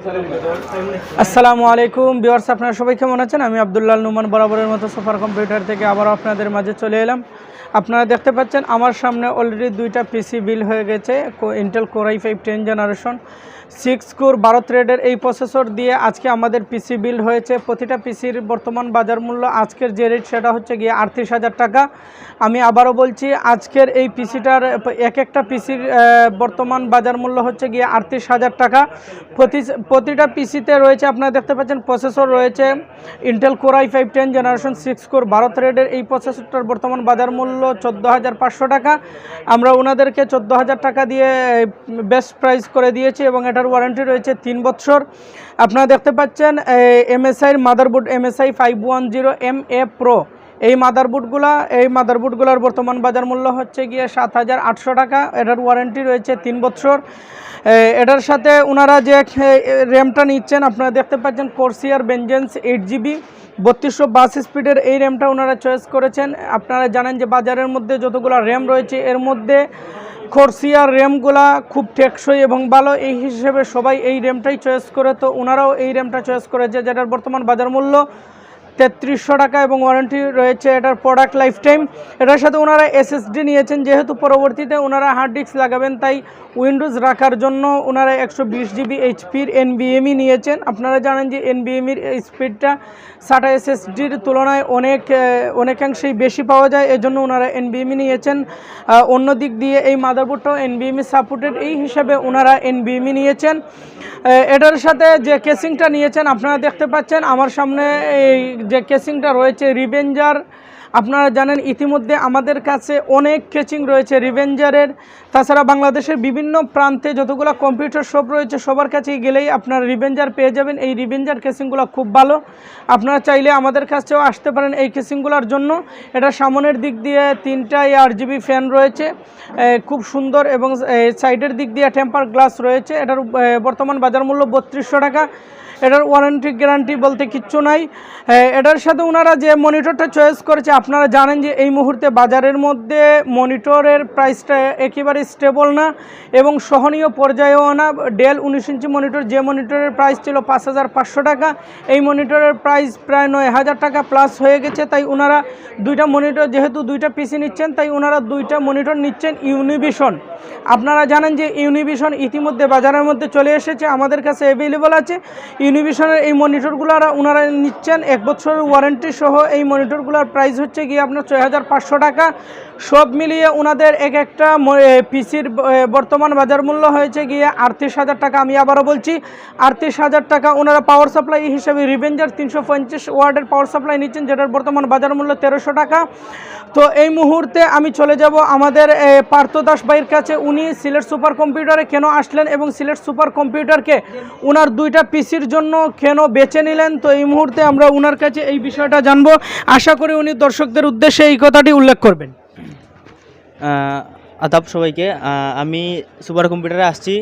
আসসালামু আলাইকুম ভিউয়ার্স, আপনারা সবাই কেমন আছেন? আমি আব্দুল্লাহ নুমান বরাবরের মতো সুপার কম্পিউটার থেকে আবারও আপনাদের মাঝে চলে এলাম। আপনারা দেখতে পাচ্ছেন আমার সামনে অলরেডি দুইটা পিসি বিল হয়ে গেছে। Intel core i5 10 generation 6 core 12 থ্রেডের এই প্রসেসর দিয়ে আজকে আমাদের পিসি বিল হয়েছে। প্রতিটা পিসির বর্তমান বাজার মূল্য আজকের যে রেট সেটা হচ্ছে গিয়ে 38,000 টাকা। আমি আবারও বলছি, আজকের এই পিসিটার এক একটা পিসির বর্তমান বাজার মূল্য হচ্ছে গিয়ে 38,000 টাকা। প্রতিটা পিসিতে রয়েছে, আপনারা দেখতে পাচ্ছেন, প্রসেসর রয়েছে Intel core i5 10 generation 6 core 12 থ্রেডের। এই প্রসেসরটার বর্তমান বাজার মূল্য 14,500 টাকা। আমরা ওনাদেরকে 14,000 টাকা দিয়ে বেস্ট প্রাইস করে দিয়েছি এবং এটার ওয়ারেন্টি রয়েছে 3 বছর। আপনারা দেখতে পাচ্ছেন MSIর মাদারবোর্ড MSI 510 A PRO। এই মাদারবোর্ডগুলোর বর্তমান বাজার মূল্য হচ্ছে গিয়ে 7,800 টাকা। এটার ওয়ারেন্টি রয়েছে 3 বছর। এটার সাথে ওনারা যে র্যামটা নিচ্ছেন, আপনারা দেখতে পাচ্ছেন Corsair Vengeance 8GB 3252 স্পিডের এই র্যামটা ওনারা চয়েস করেছেন। আপনারা জানেন যে বাজারের মধ্যে যতগুলো র্যাম রয়েছে এর মধ্যে Corsair র্যামগুলা খুব টেকসই এবং ভালো, এই হিসেবে সবাই এই র্যামটাই চয়েস করে। তো ওনারাও এই র্যামটা চয়েস করেছে, যেটার বর্তমান বাজার মূল্য 3300 টাকা এবং ওয়ারেন্টি রয়েছে এটার প্রোডাক্ট লাইফ টাইম। এটার সাথে ওনারা SSD নিয়েছেন, যেহেতু পরবর্তীতে ওনারা হার্ড ডিস্ক লাগাবেন, তাই উইন্ডোজ রাখার জন্য ওনারা 120GB HP-র NVMe নিয়েছেন। আপনারা জানেন যে NVMeর স্পিডটা SATA SSDর তুলনায় অনেকাংশেই বেশি পাওয়া যায়, এজন্য ওনারা NVMe নিয়েছেন। অন্য দিক দিয়ে এই মাদারবোর্ডটাও NVMe সাপোর্টেড, এই হিসাবে ওনারা NVMe নিয়েছেন। এটার সাথে যে কেসিংটা নিয়েছেন, আপনারা দেখতে পাচ্ছেন আমার সামনে এই যে কেসিংটা রয়েছে রিভেঞ্জার। আপনারা জানেন ইতিমধ্যে আমাদের কাছে অনেক কেসিং রয়েছে রিভেঞ্জারের। তাছাড়া বাংলাদেশের বিভিন্ন প্রান্তে যতগুলো কম্পিউটার শপ রয়েছে সবার কাছেই গেলেই আপনারা রিভেঞ্জার পেয়ে যাবেন। এই রিভেঞ্জার কেসিংগুলো খুব ভালো, আপনারা চাইলে আমাদের কাছেও আসতে পারেন এই কেসিংগুলোর জন্য। এটা সামনের দিক দিয়ে 3টা RGB ফ্যান রয়েছে, খুব সুন্দর, এবং সাইডের দিক দিয়ে টেম্পার গ্লাস রয়েছে। এটার বর্তমান বাজার মূল্য 3200 টাকা। এটার ওয়ারেন্টি গ্যারান্টি বলতে কিচ্ছু নাই। এটার সাথে ওনারা যে মনিটরটা চয়েস করেছে, আপনারা জানেন যে এই মুহূর্তে বাজারের মধ্যে মনিটরের প্রাইসটা একেবারে স্টেবল না এবং সহনীয় পর্যায়েও না। ডেল 19 ইঞ্চি মনিটর, যে মনিটরের প্রাইস ছিল 5,500 টাকা, এই মনিটরের প্রাইস প্রায় 9,000 টাকা প্লাস হয়ে গেছে। তাই ওনারা দুইটা মনিটর, যেহেতু দুইটা পিসি নিচ্ছেন, তাই ওনারা দুইটা মনিটর নিচ্ছেন ইউনিভিশন। আপনারা জানেন যে ইউনিভিশন ইতিমধ্যে বাজারের মধ্যে চলে এসেছে, আমাদের কাছে অ্যাভেলেবল আছে। ইউনিভিশনের এই মনিটরগুলো ওনারা নিচ্ছেন 1 বছরের ওয়ারেন্টি সহ। এই মনিটরগুলোর প্রাইস হচ্ছে গিয়ে আপনার 6,500 টাকা। সব মিলিয়ে ওনাদের এক একটা পিসির বর্তমান বাজার মূল্য হয়েছে গিয়ে 38,000 টাকা। আমি আবারও বলছি 38,000 টাকা। ওনারা পাওয়ার সাপ্লাই হিসেবে রিভেঞ্জার 350 ওয়াটের পাওয়ার সাপ্লাই নিচ্ছেন, যেটার বর্তমান বাজার মূল্য 1300 টাকা। তো এই মুহূর্তে আমি চলে যাব আমাদের পার্থ দাস ভাইয়ের কাছে। উনি সিলেট সুপার কম্পিউটারে কেন আসলেন এবং সিলেট সুপার কম্পিউটারকে ওনার দুইটা পিসির জন্য কেন বেছে নিলেন, তো এই মুহূর্তে আমরা ওনার কাছে এই বিষয়টা জানবো। আশা করি উনি দর্শকদের উদ্দেশ্যে এই কথাটি উল্লেখ করবেন। আদাব সবাইকে। আমি সুপার কম্পিউটারে আসছি,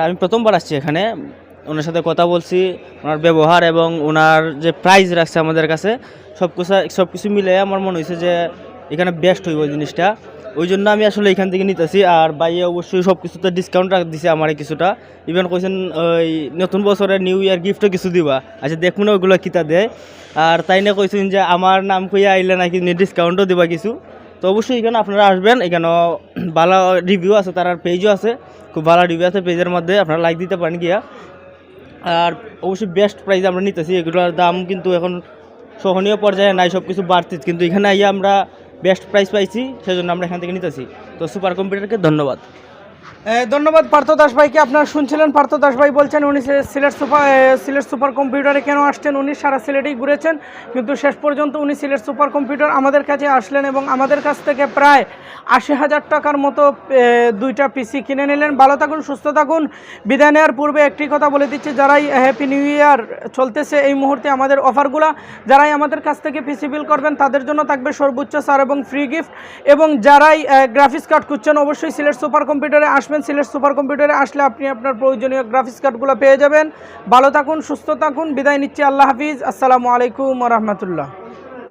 আমি প্রথমবার আসছি এখানে। ওনার সাথে কথা বলছি, ওনার ব্যবহার এবং ওনার যে প্রাইস রাখছে আমাদের কাছে, সব কিছু মিলে আমার মনে হয়েছে যে এখানে বেস্ট হইব জিনিসটা। ওই জন্য আমি আসলে এখান থেকে নিতেছি। আর বাইরে অবশ্যই সব কিছুতে ডিসকাউন্ট দিছে আমার কিছুটা, ইভেন কইছেন ওই নতুন বছরের নিউ ইয়ার গিফটও কিছু দিবা। আচ্ছা দেখুন ওইগুলো কিতা দেয়। আর তাই না কইছেন যে আমার নাম কইয়া আইলে নাকি ডিসকাউন্টও দিবা কিছু। তো অবশ্যই এখানে আপনারা আসবেন, এখানেও ভালো রিভিউ আছে, তার পেজও আছে, খুব ভালো রিভিউ আছে পেজের মধ্যে, আপনারা লাইক দিতে পারেন গিয়া। আর অবশ্যই বেস্ট প্রাইস আমরা নিতেছি। এগুলোর দাম কিন্তু এখন সহনীয় পর্যায়ে নাই, সব কিছু বাড়তি, কিন্তু এখানে আইয়া আমরা বেস্ট প্রাইস পাইছি, সেজন্য আমরা এখান থেকে নিতেছি। তো সুপার কম্পিউটারকে ধন্যবাদ। ধন্যবাদ পার্থ দাস ভাইকে। আপনারা শুনছিলেন, পার্থ দাস ভাই বলছেন উনি সিলেট সুপার কম্পিউটারে কেন আসছেন। উনি সারা সিলেটেই ঘুরেছেন, কিন্তু শেষ পর্যন্ত উনি সিলেট সুপার কম্পিউটার আমাদের কাছে আসলেন এবং আমাদের কাছ থেকে প্রায় 80,000 টাকার মতো দুইটা পিসি কিনে নিলেন। ভালো থাকুন, সুস্থ থাকুন। বিদায় নেওয়ার পূর্বে একটি কথা বলে দিচ্ছি, যারাই হ্যাপি নিউ ইয়ার চলতেছে এই মুহূর্তে আমাদের অফারগুলো, যারাই আমাদের কাছ থেকে পিসি বিল করবেন তাদের জন্য থাকবে সর্বোচ্চ ছাড় এবং ফ্রি গিফট। এবং যারাই গ্রাফিক্স কার্ড খুঁজছেন অবশ্যই সিলেট সুপার কম্পিউটারে আসবেন। সিলেট সুপার কম্পিউটারে আসলে আপনি আপনার প্রয়োজনীয় গ্রাফিক্স কার্ডগুলো পেয়ে যাবেন। ভালো থাকুন, সুস্থ থাকুন। বিদায় নিচ্ছি, আল্লাহ হাফিজ, আসসালামু আলাইকুম ওয়া রাহমাতুল্লাহ।